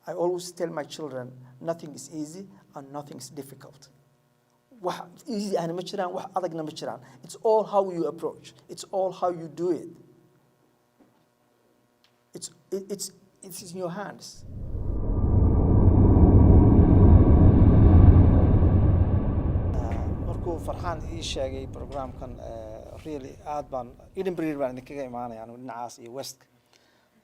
I always tell my children, nothing is easy and nothing is difficult. Wax easy ahna ma jiraan, wax adagna ma jiraan. It's all how you approach. It's all how you do it. It's in your hands. Markuu Farxaan ii sheegay programkan really aad baan Edinburgh baan idinkaga imaanaya anigu dhinacaas iyo West.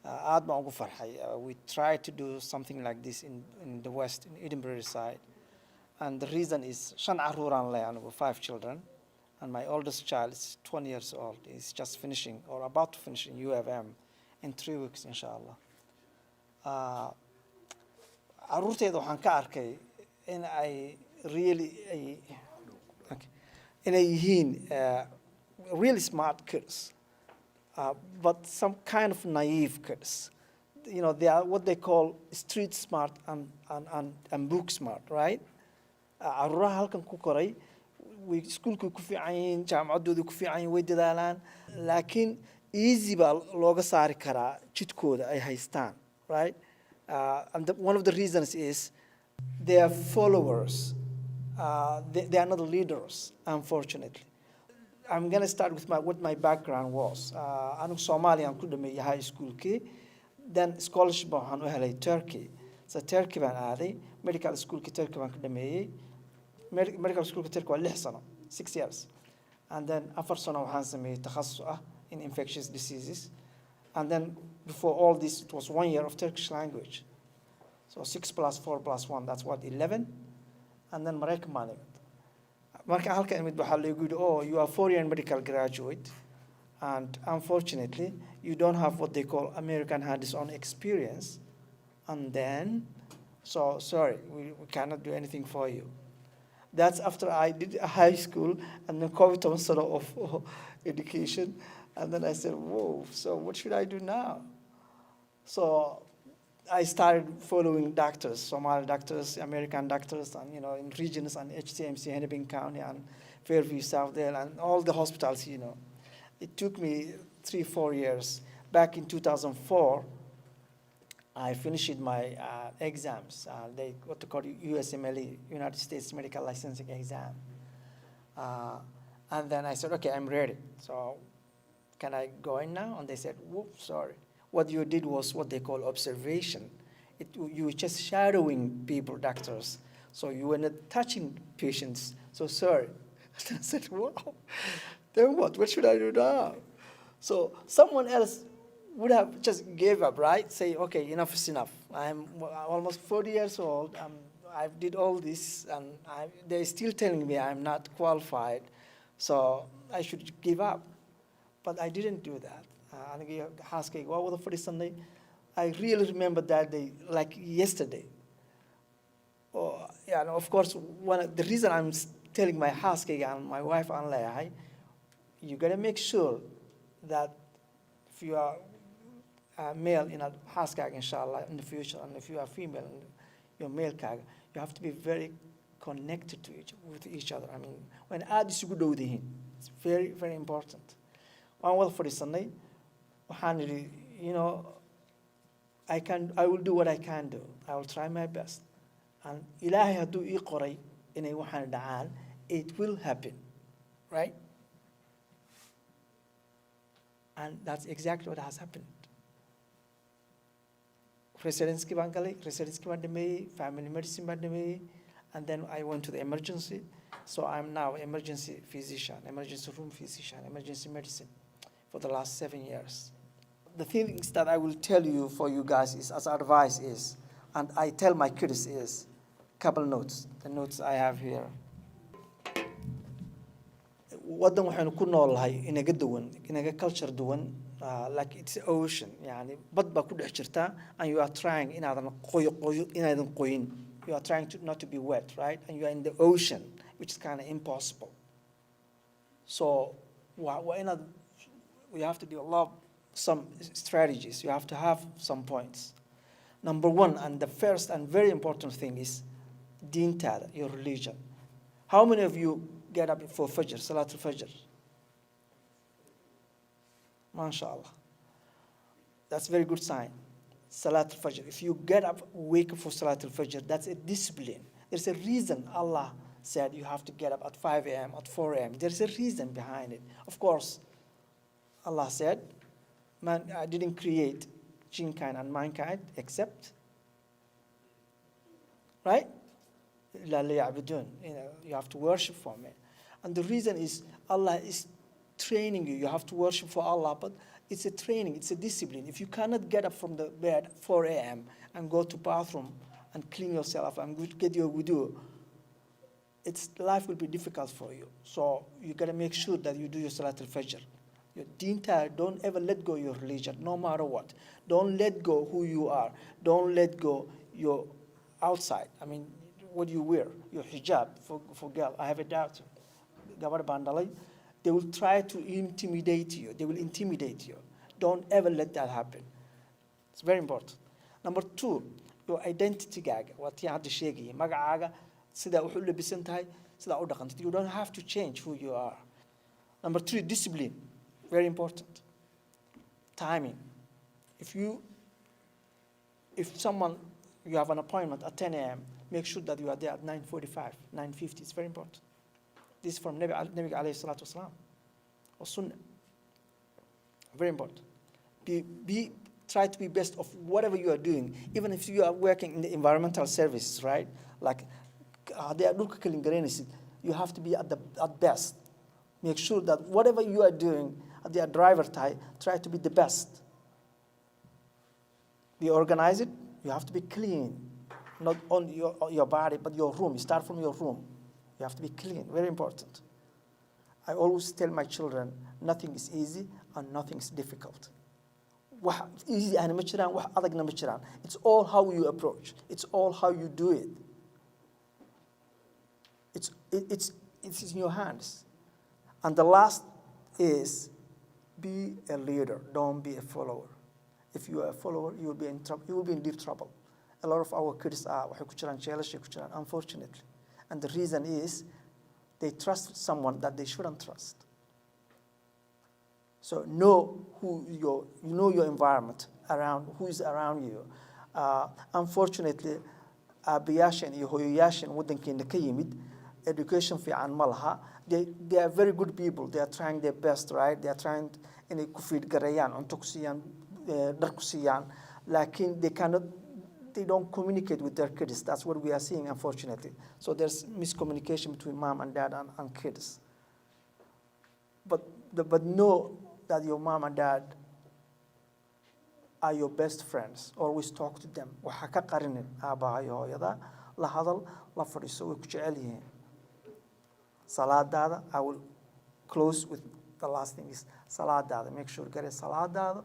Aad baan ugu farxay. We try to do something like this in the West, in Edinburgh side. And the reason is, shan caruuraan leh anigu, 5 children. And my oldest child is 20 years old. He's just finishing or about to finish in UFM in 3 weeks, inshallah. Caruurteyda waxaan ka arkay in ay really inay yihiin really smart kids, but some kind of naive kids. You know, they are what they call street smart and book smart, right? Caruuraha halkan ku koray way iskuulku ku fiican yihiin, jaamacadoodu ku fiican yihiin, way dadaalaan, laakiin easy baa looga saari karaa jidkooda ay haystaan, right? And one of the reasons is they are followers. They are not leaders, unfortunately. I'm going to start with what my background was. Anu Somali aan ku dhameeyay high school kii, then scholarship waxaan u helay Turkey. So Turkey baan aaday, medical school ki Turkey baan ku dhameeyay. Medical school ki Turkey waa 6 sano, 6 years. And then 4 sano waxaan sameeyay takhasus ah in infectious diseases. And then before all this, it was 1 year of Turkish language. So 6 plus 4 plus 1, that's what, 11? And then Maraykan baan imid. Marka halka imid waxaa lagu yidhi, oh, you are 4-year medical graduate, and unfortunately, you don't have what they call American hands-on experience. And then, so sorry, we cannot do anything for you. That's after I did high school and then COVID sort of education. And then I said, whoa, so what should I do now? So I started following doctors, Somali doctors, American doctors, and, you know, in regions and HCMC, Hennepin County, and Fairview, Southdale, and all the hospitals, you know. It took me 3-4 years. Back in 2004, I finished my exams. What they call USMLE, United States Medical Licensing Exam. And then I said, okay, I'm ready. So can I go in now? And they said, whoops, sorry. What you did was what they call observation. You were just shadowing people, doctors. So you were not touching patients. So sorry. I said, wow, then what? What should I do now? So someone else would have just gave up, right? Say, okay, enough is enough. I'm almost 40 years old. I did all this, and they're still telling me I'm not qualified. So I should give up. But I didn't do that. I really remember that day like yesterday. Oh, yeah, and of course, the reason I'm telling my housekeeper and my wife, you gotta make sure that if you are a male in a housekeeper, inshallah, in the future, and if you are female, you're male, you have to be very connected with each other. I mean, when I this good with him, it's very, very important. One word for the Sunday. You know, I will do what I can do. I will try my best. And Ilahi hadu ii qoray inay waxaan dhacaan, it will happen, right? And that's exactly what has happened. Residency baan galay, residency baan dhameeyay, family medicine baan dhameeyay, and then I went to the emergency. So I'm now emergency physician, emergency room physician, emergency medicine for the last 7 years. The things that I will tell you for you guys is, as advice is, and I tell my kids is, couple notes, the notes I have here. Wadan waxaynu ku noolahay inaga duwan, inaga culture duwan, like it's the ocean, yani bad baa ku dhex jirta, and you are trying inaadan qoyin. You are trying not to be wet, right? And you are in the ocean, which is kind of impossible. So we have to develop some strategies. You have to have some points. Number one, and the first and very important thing is diintaada, your religion. How many of you get up for Fajr, Salatul Fajr? MashaAllah. That's a very good sign. Salat al-Fajr. If you get up, wake up for Salat al-Fajr, that's a discipline. There's a reason Allah said you have to get up at 5 a.m., at 4 a.m. There's a reason behind it. Of course, Allah said, man, I didn't create jinkind and mankind except, right? You have to worship for me. And the reason is Allah is training you. You have to worship for Allah, but it's a training, it's a discipline. If you cannot get up from the bed at 4 a.m. and go to bathroom and clean yourself and get your wudu, life will be difficult for you. So you got to make sure that you do your Salat al-Fajr. Your deen, don't ever let go your religion, no matter what. Don't let go who you are. Don't let go your outside. I mean, what you wear, your hijab for girl. I have a doubt. They will try to intimidate you. They will intimidate you. Don't ever let that happen. It's very important. Number 2, your identity gag. What you have to shake. You don't have to change who you are. Number 3, discipline. Very important. Timing. If you have an appointment at 10 a.m., make sure that you are there at 9:45, 9:50. It's very important. This is from Nabi alayhi salatu wasalam, or Sunnah. Very important. Try to be best of whatever you are doing, even if you are working in the environmental services, right? Like they are looking, you have to be at best. Make sure that whatever you are doing at the driver try to be the best. Be organized. You have to be clean, not only your body, but your room. You start from your room. You have to be clean, very important. I always tell my children, nothing is easy and nothing is difficult. Easy and it's all how you approach. It's all how you do it. It's in your hands. And the last is be a leader. Don't be a follower. If you are a follower, you will be in trouble. You will be in deep trouble. A lot of our kids are, unfortunately. And the reason is they trust someone that they shouldn't trust. So know your environment around, who is around you. Unfortunately, aabbayaashan iyo hooyoyaashan waddankeena ka yimid education fiican ma laha. They are very good people. They are trying their best, right? They are trying inay ku feed gareeyaan, cunto ku siiyaan, dhar ku siiyaan, laakiin they don't communicate with their kids. That's what we are seeing, unfortunately. So there's miscommunication between mom and dad and kids. But know that your mom and dad are your best friends. Always talk to them. Waxa ka qarinin aabaha iyo hooyada, la hadal, la fadhiiso, way ku jecel yihiin. Salaadaada, I will close with the last thing is salaadaada. Make sure get a salaadaada.